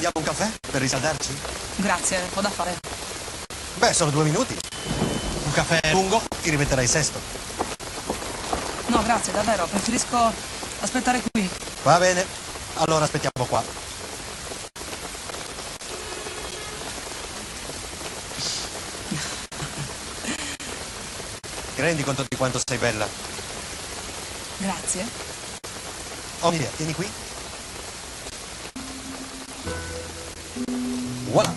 Prendiamo un caffè per riscaldarci? Grazie, ho da fare. Beh, solo 2 minuti. Un caffè lungo, ti rimetterai sesto. No, grazie, davvero, preferisco aspettare qui. Va bene, allora aspettiamo qua. Ti rendi conto di quanto sei bella? Grazie. Oh, Emilia, tieni qui. Voilà.